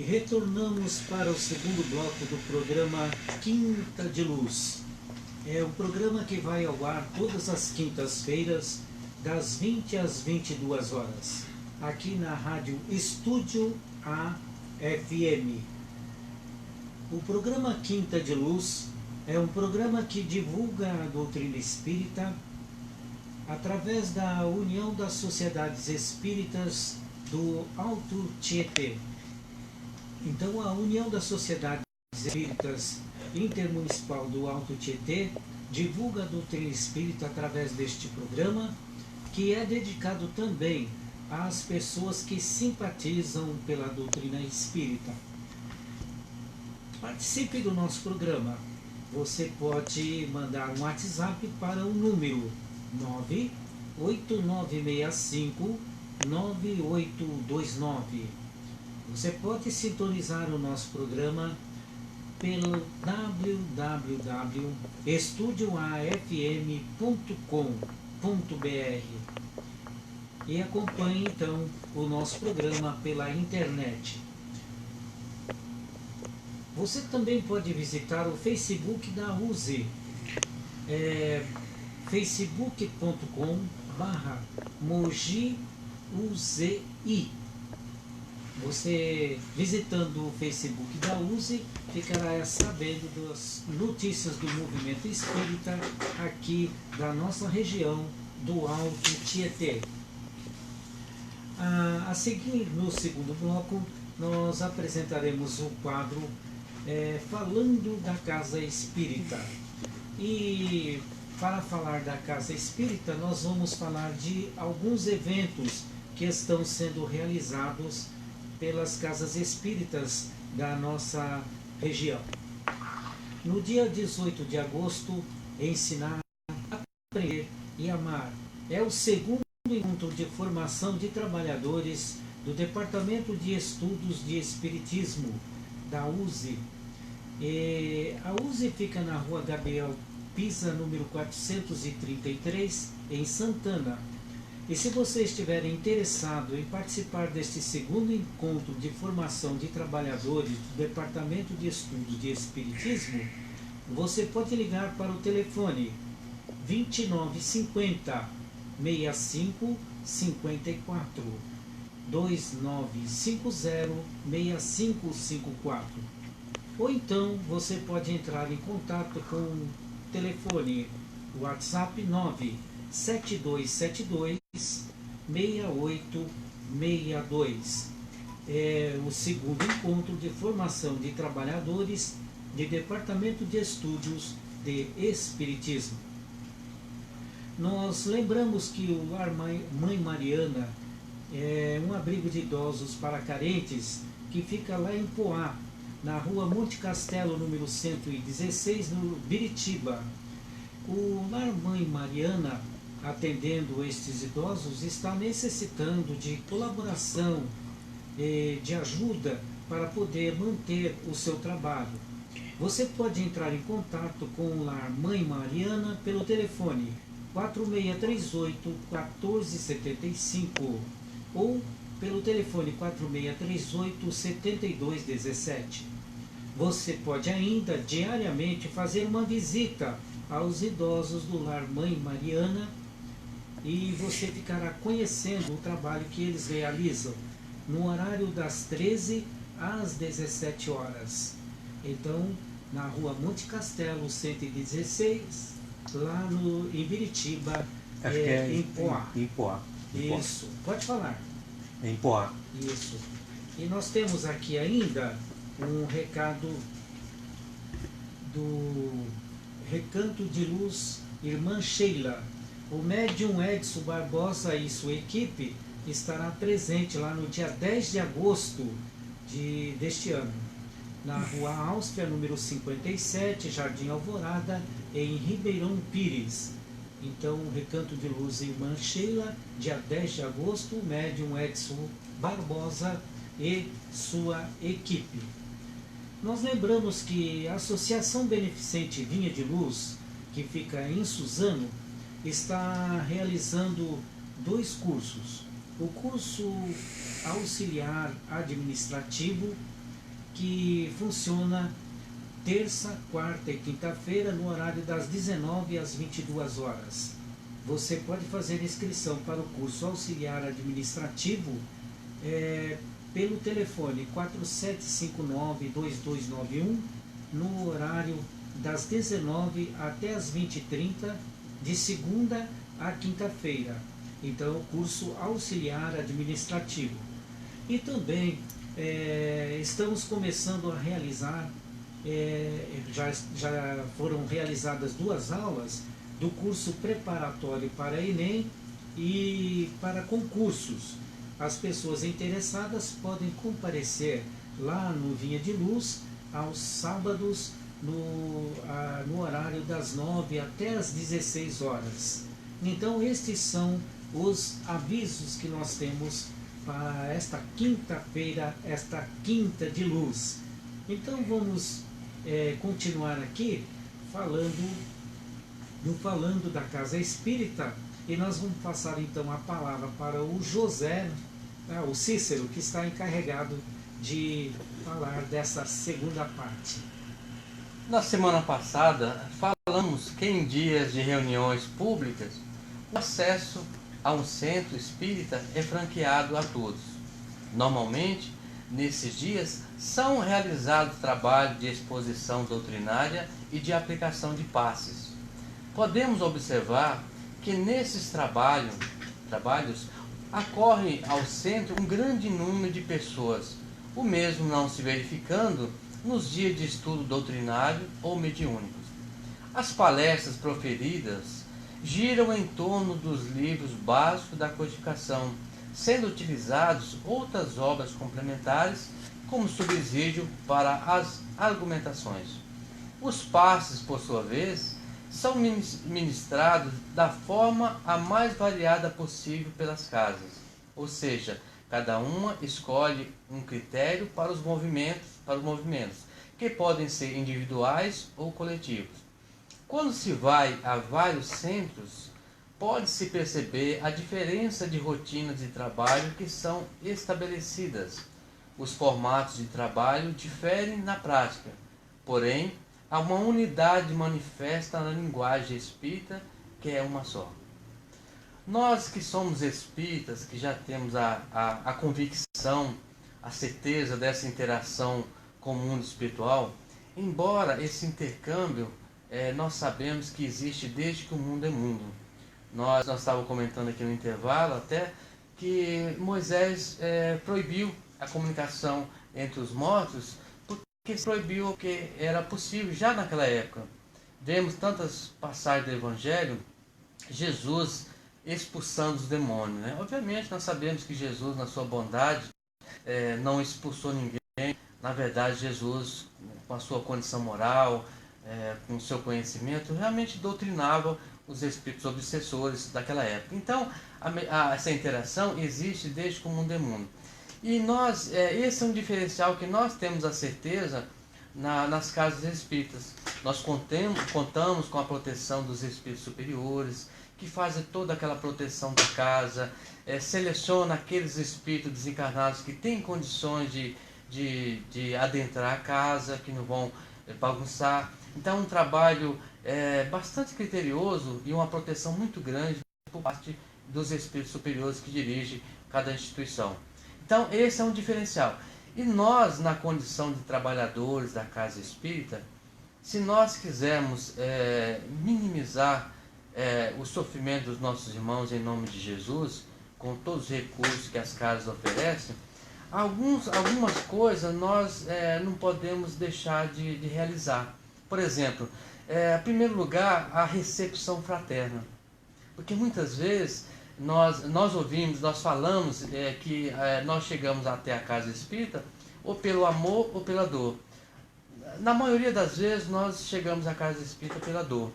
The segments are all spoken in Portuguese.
Retornamos para o segundo bloco do programa Quinta de Luz. É um programa que vai ao ar todas as quintas-feiras, das 20 às 22 horas, aqui na rádio Estúdio AFM. O programa Quinta de Luz é um programa que divulga a doutrina espírita através da União das Sociedades Espíritas do Alto Tietê. Então, a União das Sociedades Espíritas Intermunicipal do Alto Tietê divulga a doutrina espírita através deste programa, que é dedicado também às pessoas que simpatizam pela doutrina espírita. Participe do nosso programa. Você pode mandar um WhatsApp para o número 98965-9829. Você pode sintonizar o nosso programa pelo www.estudioafm.com.br e acompanhe então o nosso programa pela internet. Você também pode visitar o Facebook da USE, facebook.com/mogiuzi. Você, visitando o Facebook da USE, ficará sabendo das notícias do movimento espírita aqui da nossa região do Alto Tietê. A seguir, no segundo bloco, nós apresentaremos o quadro Falando da Casa Espírita. E para falar da Casa Espírita, nós vamos falar de alguns eventos que estão sendo realizados pelas casas espíritas da nossa região. No dia 18 de agosto, Ensinar, Aprender e Amar é o segundo encontro de formação de trabalhadores do Departamento de Estudos de Espiritismo da USE. A USE fica na rua Gabriel Pisa, número 433, em Santana. E se você estiver interessado em participar deste segundo encontro de formação de trabalhadores do Departamento de Estudos de Espiritismo, você pode ligar para o telefone 2950 6554 2950 6554. Ou então você pode entrar em contato com o telefone WhatsApp 972726862. É o segundo encontro de formação de trabalhadores de Departamento de Estudos de Espiritismo. Nós lembramos que o Lar Mãe Mariana é um abrigo de idosos para carentes que fica lá em Poá, na rua Monte Castelo, número 116, no Biritiba. O Lar Mãe Mariana, atendendo estes idosos, está necessitando de colaboração, de ajuda para poder manter o seu trabalho. Você pode entrar em contato com o Lar Mãe Mariana pelo telefone 4638-1475 ou pelo telefone 4638-7217. Você pode ainda diariamente fazer uma visita aos idosos do Lar Mãe Mariana e você ficará conhecendo o trabalho que eles realizam no horário das 13 às 17 horas. Então, na rua Monte Castelo 116, lá em Biritiba, em Poá. Em Poá. Isso, pode falar. Em Poá. Isso. E nós temos aqui ainda um recado do Recanto de Luz, Irmã Sheila. O médium Edson Barbosa e sua equipe estará presente lá no dia 10 de agosto deste ano, na Rua Áustria, número 57, Jardim Alvorada, em Ribeirão Pires. Então, Recanto de Luz, Irmã Sheila, dia 10 de agosto, o médium Edson Barbosa e sua equipe. Nós lembramos que a Associação Beneficente Vinha de Luz, que fica em Suzano, está realizando 2 cursos. O curso auxiliar administrativo que funciona terça, quarta e quinta-feira no horário das 19 às 22 horas. Você pode fazer inscrição para o curso auxiliar administrativo pelo telefone 4759-2291 no horário das 19 até as 20h30 de segunda a quinta-feira. Então, o curso auxiliar administrativo. E também estamos começando a realizar, já foram realizadas 2 aulas do curso preparatório para Enem e para concursos. As pessoas interessadas podem comparecer lá no Vinha de Luz aos sábados no horário das 9 até as 16 horas. Então, estes são os avisos que nós temos para esta quinta-feira, esta quinta de luz. Então, vamos continuar aqui falando da Casa Espírita, e nós vamos passar então a palavra para o José, o Cícero, que está encarregado de falar dessa segunda parte. Na semana passada, falamos que em dias de reuniões públicas, o acesso a um centro espírita é franqueado a todos. Normalmente, nesses dias, são realizados trabalhos de exposição doutrinária e de aplicação de passes. Podemos observar que nesses trabalhos ocorre ao centro um grande número de pessoas, o mesmo não se verificando nos dias de estudo doutrinário ou mediúnicos. As palestras proferidas giram em torno dos livros básicos da codificação, sendo utilizados outras obras complementares como subsídio para as argumentações. Os passes, por sua vez, são ministrados da forma a mais variada possível pelas casas, ou seja, cada uma escolhe um critério para os movimentos, que podem ser individuais ou coletivos. Quando se vai a vários centros, pode-se perceber a diferença de rotinas de trabalho que são estabelecidas. Os formatos de trabalho diferem na prática, porém, há uma unidade manifesta na linguagem espírita, que é uma só. Nós que somos espíritas, que já temos a convicção, a certeza dessa interação com o mundo espiritual, embora esse intercâmbio nós sabemos que existe desde que o mundo é mundo. Nós estávamos comentando aqui no intervalo até que Moisés proibiu a comunicação entre os mortos, porque proibiu o que era possível já naquela época. Vemos tantas passagens do Evangelho, Jesus expulsando os demônios. Obviamente nós sabemos que Jesus, na sua bondade, não expulsou ninguém. Na verdade, Jesus, com a sua condição moral, com o seu conhecimento, realmente doutrinava os espíritos obsessores daquela época. Então, essa interação existe desde que o mundo é mundo. E nós, esse é um diferencial que nós temos a certeza nas casas espíritas. Nós contamos com a proteção dos espíritos superiores, que fazem toda aquela proteção da casa, seleciona aqueles espíritos desencarnados que têm condições de adentrar a casa, que não vão bagunçar. Então, um trabalho bastante criterioso e uma proteção muito grande por parte dos espíritos superiores que dirigem cada instituição. Então, esse é um diferencial. E nós, na condição de trabalhadores da casa espírita, se nós quisermos minimizar o sofrimento dos nossos irmãos em nome de Jesus, com todos os recursos que as casas oferecem, algumas coisas nós não podemos deixar de realizar. Por exemplo, em primeiro lugar, a recepção fraterna. Porque muitas vezes nós ouvimos, nós falamos que nós chegamos até a casa espírita ou pelo amor ou pela dor. Na maioria das vezes nós chegamos à casa espírita pela dor.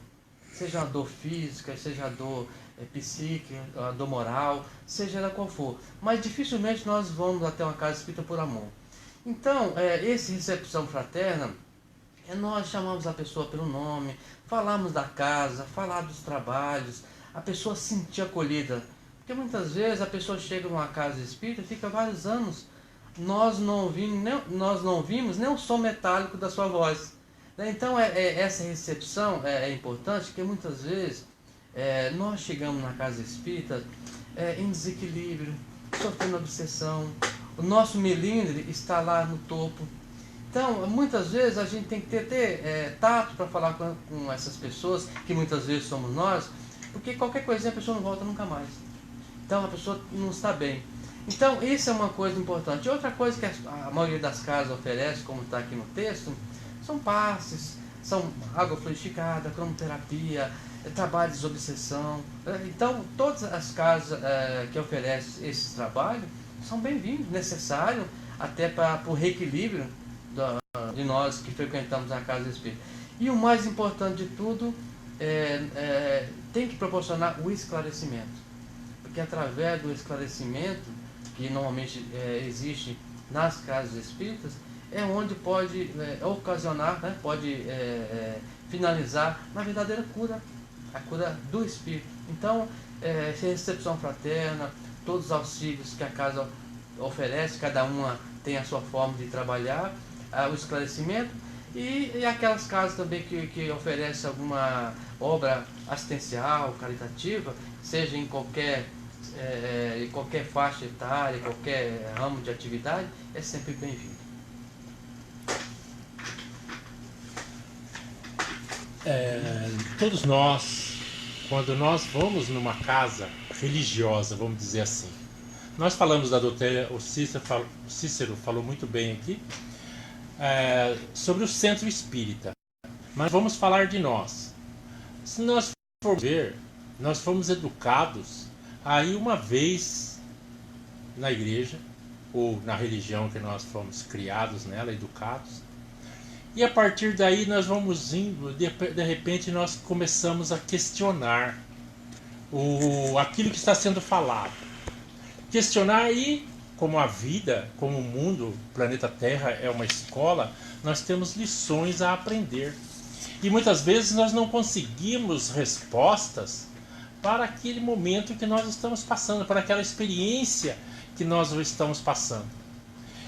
Seja a dor física, seja a dor psíquica, a dor moral, seja ela qual for. Mas dificilmente nós vamos até uma casa espírita por amor. Então, essa recepção fraterna, nós chamamos a pessoa pelo nome, falamos da casa, falar dos trabalhos, a pessoa se sentir acolhida. Porque muitas vezes a pessoa chega numa casa espírita e fica vários anos nós não vimos nem o som metálico da sua voz. Então essa recepção é importante, porque muitas vezes nós chegamos na casa espírita em desequilíbrio, sofrendo obsessão, o nosso melindre está lá no topo. Então, muitas vezes a gente tem que ter tato para falar com essas pessoas, que muitas vezes somos nós, porque qualquer coisinha a pessoa não volta nunca mais. Então a pessoa não está bem. Então isso é uma coisa importante. Outra coisa que a maioria das casas oferece, como está aqui no texto, são passes, são água fluidificada, cromoterapia, trabalho de desobsessão. Então todas as casas que oferecem esses trabalhos são bem-vindos, necessários até para o reequilíbrio de nós que frequentamos a casa espírita. E o mais importante de tudo tem que proporcionar o esclarecimento, porque através do esclarecimento que normalmente existe nas casas espíritas é onde pode ocasionar, né, pode finalizar na verdadeira cura, a cura do espírito. Então, recepção fraterna, todos os auxílios que a casa oferece, cada uma tem a sua forma de trabalhar, o esclarecimento, e aquelas casas também que oferecem alguma obra assistencial, caritativa, seja em qualquer faixa etária, qualquer ramo de atividade, é sempre bem-vindo. Todos nós, quando nós vamos numa casa religiosa, vamos dizer assim, nós falamos da doutrina, o Cícero falou muito bem aqui, sobre o centro espírita, mas vamos falar de nós. Se nós formos ver, nós fomos educados aí uma vez na igreja, ou na religião que nós fomos criados nela, educados, e a partir daí nós vamos indo, de repente nós começamos a questionar aquilo que está sendo falado. Questionar, e como a vida, como o mundo, o planeta Terra é uma escola, nós temos lições a aprender. E muitas vezes nós não conseguimos respostas para aquele momento que nós estamos passando, para aquela experiência que nós estamos passando.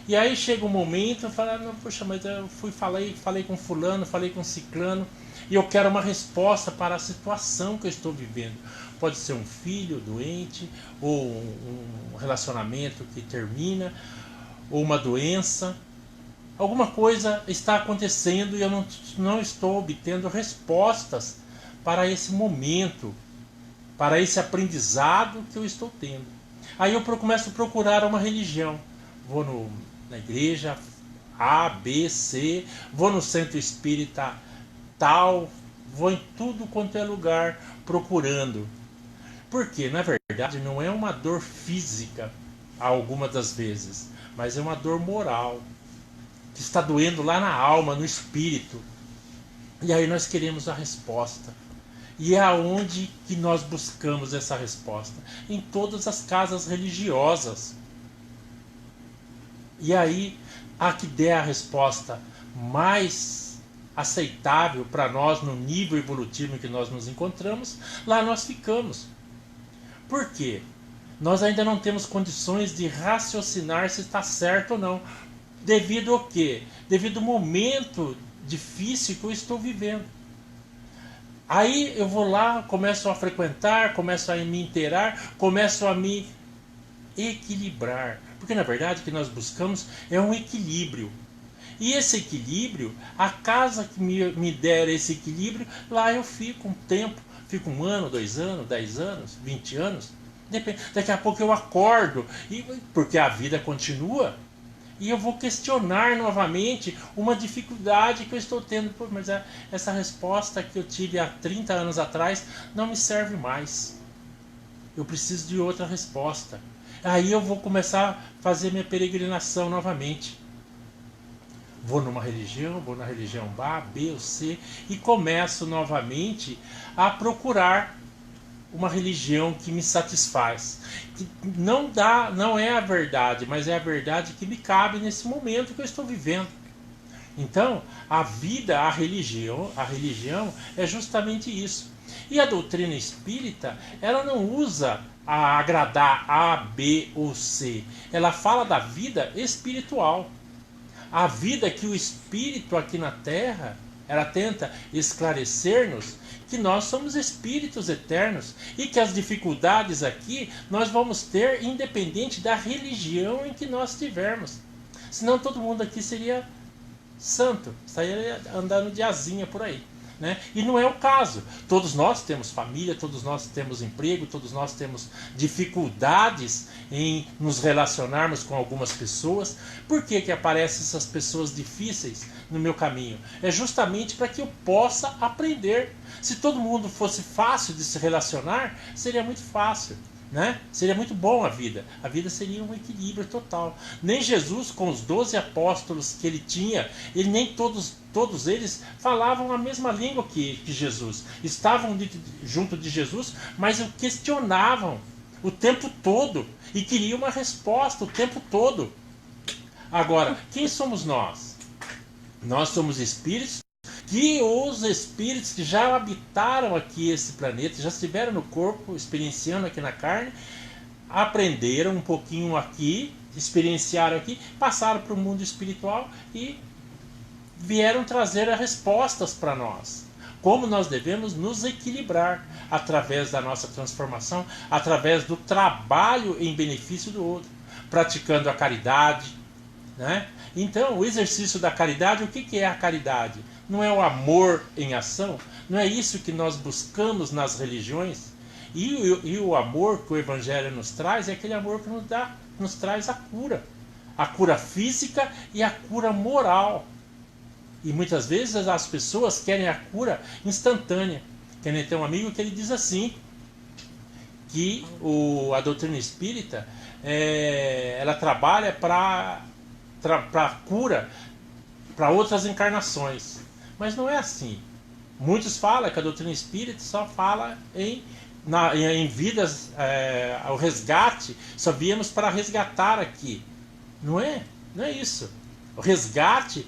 E aí chega um momento, eu falo, poxa, mas eu falei com fulano, falei com ciclano, e eu quero uma resposta para a situação que eu estou vivendo. Pode ser um filho doente, ou um relacionamento que termina, ou uma doença. Alguma coisa está acontecendo e eu não estou obtendo respostas para esse momento, para esse aprendizado que eu estou tendo. Aí eu começo a procurar uma religião. Vou na igreja A, B, C, vou no centro espírita tal, vou em tudo quanto é lugar procurando. Porque, na verdade, não é uma dor física, algumas das vezes, mas é uma dor moral, que está doendo lá na alma, no espírito. E aí nós queremos a resposta. E é aonde que nós buscamos essa resposta? Em todas as casas religiosas. E aí, a que der a resposta mais aceitável para nós, no nível evolutivo em que nós nos encontramos, lá nós ficamos. Por quê? Nós ainda não temos condições de raciocinar se está certo ou não. Devido ao quê? Devido ao momento difícil que eu estou vivendo. Aí eu vou lá, começo a frequentar, começo a me inteirar, começo a me equilibrar. Porque na verdade o que nós buscamos é um equilíbrio. E esse equilíbrio, a casa que me der esse equilíbrio, lá eu fico um tempo, fico 1 ano, 2 anos, 10 anos, 20 anos. Daqui a pouco eu acordo, porque a vida continua. E eu vou questionar novamente uma dificuldade que eu estou tendo. Pô, mas essa resposta que eu tive há 30 anos atrás não me serve mais. Eu preciso de outra resposta. Aí eu vou começar a fazer minha peregrinação novamente. Vou numa religião, vou na religião A, B ou C, e começo novamente a procurar uma religião que me satisfaz, que não é a verdade, mas é a verdade que me cabe nesse momento que eu estou vivendo. Então, a vida, a religião é justamente isso. E a doutrina espírita, ela não usa a agradar A, B ou C. Ela fala da vida espiritual. A vida que o espírito aqui na Terra, ela tenta esclarecer-nos que nós somos espíritos eternos e que as dificuldades aqui nós vamos ter independente da religião em que nós estivermos. Senão todo mundo aqui seria santo, estaria andando de asinha por aí. Né? E não é o caso. Todos nós temos família, todos nós temos emprego, todos nós temos dificuldades em nos relacionarmos com algumas pessoas. Por que que aparecem essas pessoas difíceis no meu caminho? É justamente para que eu possa aprender. Se todo mundo fosse fácil de se relacionar, seria muito fácil. Né? Seria muito bom a vida seria um equilíbrio total. Nem Jesus, com os 12 apóstolos que ele tinha, ele nem todos eles falavam a mesma língua que Jesus, estavam junto de Jesus, mas o questionavam o tempo todo e queriam uma resposta o tempo todo. Agora, quem somos nós? Nós somos espíritos que os espíritos que já habitaram aqui esse planeta, já estiveram no corpo, experienciando aqui na carne, aprenderam um pouquinho aqui, experienciaram aqui, passaram para o mundo espiritual e vieram trazer as respostas para nós. Como nós devemos nos equilibrar através da nossa transformação, através do trabalho em benefício do outro, praticando a caridade. Né? Então, o exercício da caridade, o que é a caridade? Não é o amor em ação? Não é isso que nós buscamos nas religiões? E o amor que o Evangelho nos traz é aquele amor que nos traz a cura física e a cura moral. E muitas vezes as pessoas querem a cura instantânea. Tem um amigo que ele diz assim, que a doutrina espírita ela trabalha para cura para outras encarnações. Mas não é assim. Muitos falam que a doutrina espírita só fala em vidas, o resgate, só viemos para resgatar aqui. Não é isso. O resgate,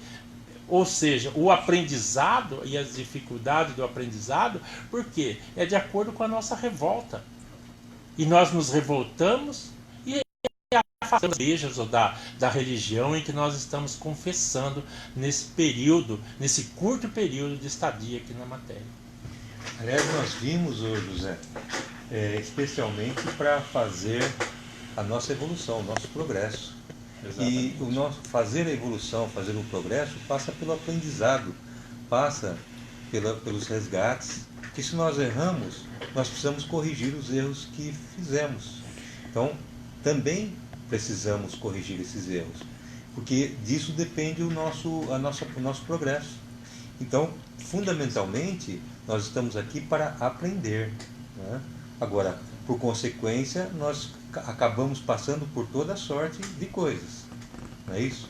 ou seja, o aprendizado e as dificuldades do aprendizado, por quê? É de acordo com a nossa revolta. E nós nos revoltamos e afastamos das igrejas ou da religião em que nós estamos confessando nesse período, nesse curto período de estadia aqui na matéria. Aliás, nós vimos, José, especialmente para fazer a nossa evolução, o nosso progresso. Exatamente. E o nosso fazer a evolução, fazer o progresso, passa pelo aprendizado, passa pelos resgates, que se nós erramos, nós precisamos corrigir os erros que fizemos. Então, também precisamos corrigir esses erros, porque disso depende o nosso progresso. Então, fundamentalmente, nós estamos aqui para aprender. Né? Agora, por consequência, nós acabamos passando por toda sorte de coisas. Não é isso?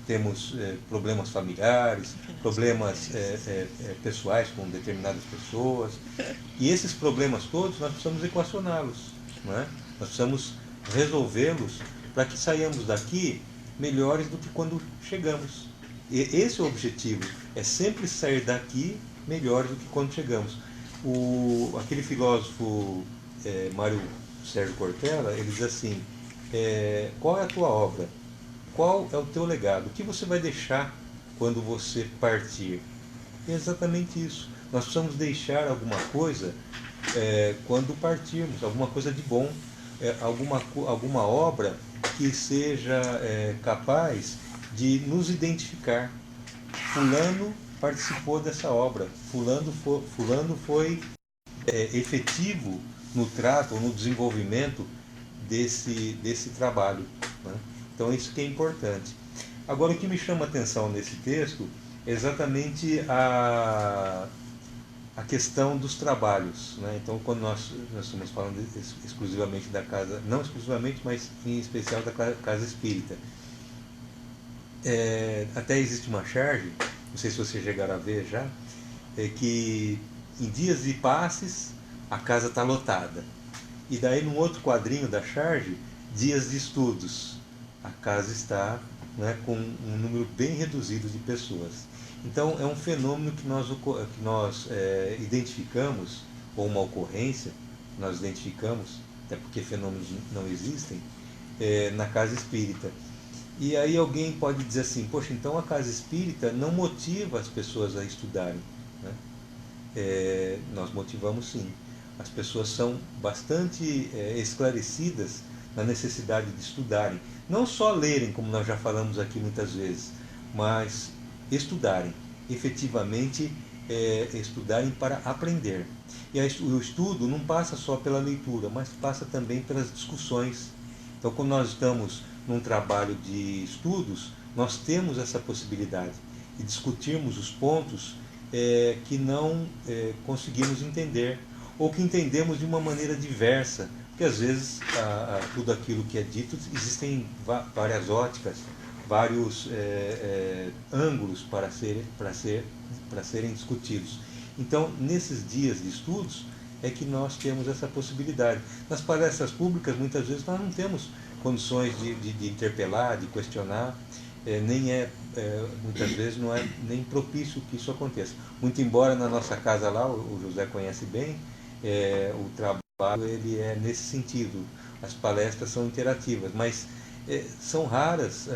Temos problemas familiares, problemas pessoais com determinadas pessoas. E esses problemas todos nós precisamos equacioná-los. Não é? Nós precisamos resolvê-los para que saiamos daqui melhores do que quando chegamos. E esse é o objetivo, é sempre sair daqui melhores do que quando chegamos. Aquele filósofo Mário Sérgio Cortella, ele diz assim, qual é a tua obra? Qual é o teu legado? O que você vai deixar quando você partir? É exatamente isso. Nós precisamos deixar alguma coisa quando partirmos, alguma coisa de bom, alguma obra que seja capaz de nos identificar. Fulano participou dessa obra, fulano foi efetivo no trato ou no desenvolvimento desse trabalho. Né? Então isso que é importante. Agora, o que me chama a atenção nesse texto é exatamente a questão dos trabalhos. Né? Então, quando nós estamos falando exclusivamente da casa, não exclusivamente, mas em especial da casa espírita, até existe uma charge, não sei se vocês chegaram a ver já, que em dias de passes a casa está lotada. E daí, num outro quadrinho da charge, dias de estudos, a casa está, né, com um número bem reduzido de pessoas. Então é um fenômeno que nós identificamos, ou uma ocorrência, nós identificamos, até porque fenômenos não existem, na casa espírita. E aí alguém pode dizer assim, poxa, então a casa espírita não motiva as pessoas a estudarem, né? Nós motivamos sim. As pessoas são bastante esclarecidas na necessidade de estudarem. Não só lerem, como nós já falamos aqui muitas vezes, mas estudarem. Efetivamente, estudarem para aprender. E o estudo não passa só pela leitura, mas passa também pelas discussões. Então, quando nós estamos num trabalho de estudos, nós temos essa possibilidade de discutirmos os pontos que não conseguimos entender, ou que entendemos de uma maneira diversa, porque às vezes tudo aquilo que é dito, existem várias óticas, vários ângulos para serem discutidos. Então, nesses dias de estudos, é que nós temos essa possibilidade. Nas palestras públicas, muitas vezes, nós não temos condições de interpelar, de questionar, muitas vezes não é nem propício que isso aconteça. Muito embora na nossa casa lá, o José conhece bem, o trabalho ele é nesse sentido. As palestras são interativas, mas são raros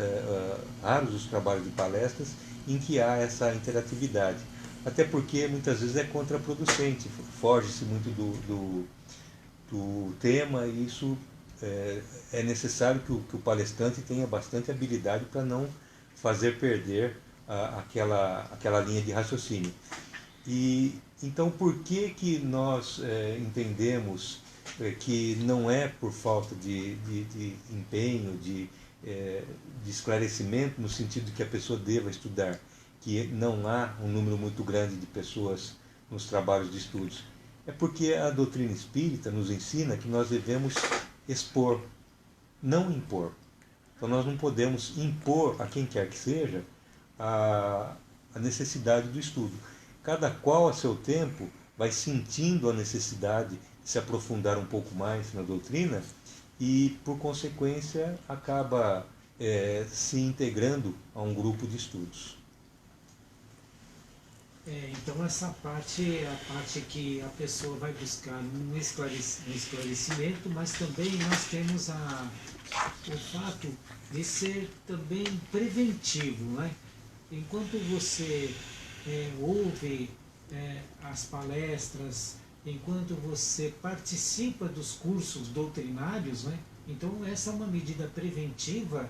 os trabalhos de palestras em que há essa interatividade. Até porque muitas vezes é contraproducente, foge-se muito do tema, e isso é necessário que o palestrante tenha bastante habilidade para não fazer perder aquela linha de raciocínio. E então, por que nós entendemos que não é por falta de empenho, de esclarecimento, no sentido de que a pessoa deva estudar, que não há um número muito grande de pessoas nos trabalhos de estudos? É porque a doutrina espírita nos ensina que nós devemos expor, não impor. Então nós não podemos impor a quem quer que seja a necessidade do estudo. Cada qual a seu tempo vai sentindo a necessidade de se aprofundar um pouco mais na doutrina e, por consequência, acaba se integrando a um grupo de estudos. Então essa parte é a parte que a pessoa vai buscar um esclarecimento, mas também nós temos o fato de ser também preventivo, né? Enquanto você ouve as palestras, enquanto você participa dos cursos doutrinários, né? Então essa é uma medida preventiva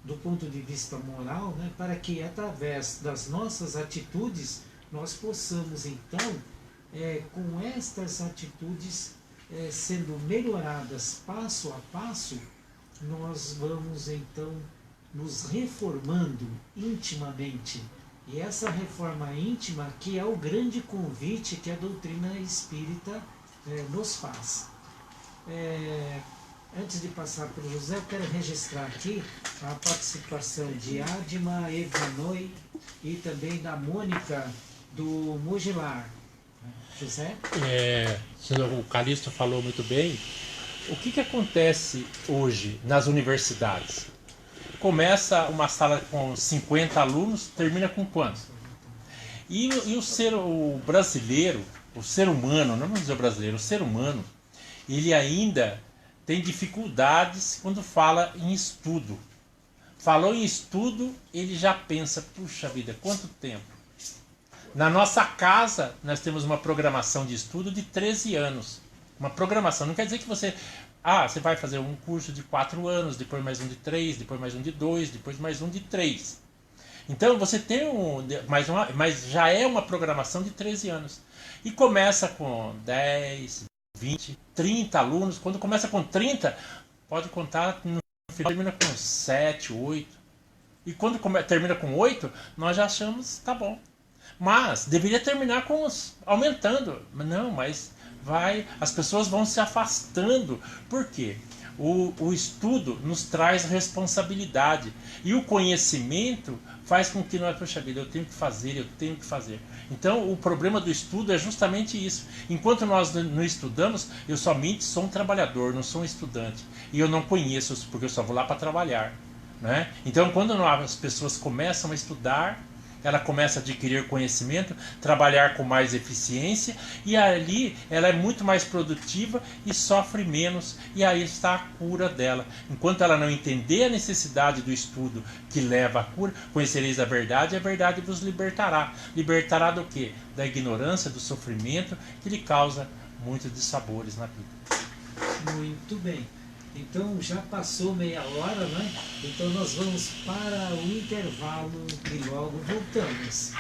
do ponto de vista moral, né? Para que através das nossas atitudes nós possamos então, com estas atitudes sendo melhoradas passo a passo, nós vamos então nos reformando intimamente. E essa reforma íntima que é o grande convite que a doutrina espírita nos faz. Antes de passar para o José, eu quero registrar aqui a participação de Adma Evanoi e também da Mônica do Mugilar. José? O Calixto falou muito bem. O que acontece hoje nas universidades? Começa uma sala com 50 alunos, termina com quantos? E o brasileiro, o ser humano, não vamos dizer o brasileiro, o ser humano, ele ainda tem dificuldades quando fala em estudo. Falou em estudo, ele já pensa, puxa vida, quanto tempo? Na nossa casa, nós temos uma programação de estudo de 13 anos. Uma programação, não quer dizer que você vai fazer um curso de 4 anos, depois mais um de 3, depois mais um de 2, depois mais um de 3. Então você tem mas já é uma programação de 13 anos. E começa com 10, 20, 30 alunos. Quando começa com 30, pode contar, no final termina com 7, 8. E quando termina com 8, nós já achamos, tá bom. Mas deveria terminar com aumentando. Não, mas as pessoas vão se afastando. Por quê? O estudo nos traz responsabilidade. E o conhecimento faz com que nós, poxa vida, eu tenho que fazer. Então o problema do estudo é justamente isso. Enquanto nós não estudamos, eu somente sou um trabalhador, não sou um estudante. E eu não conheço, porque eu só vou lá para trabalhar, né? Então quando as pessoas começam a estudar, ela começa a adquirir conhecimento, trabalhar com mais eficiência, e ali ela é muito mais produtiva e sofre menos, e aí está a cura dela. Enquanto ela não entender a necessidade do estudo que leva à cura, conhecereis a verdade, e a verdade vos libertará. Libertará do quê? Da ignorância, do sofrimento, que lhe causa muitos dissabores na vida. Muito bem. Então já passou meia hora, né? Então nós vamos para o intervalo e logo voltamos.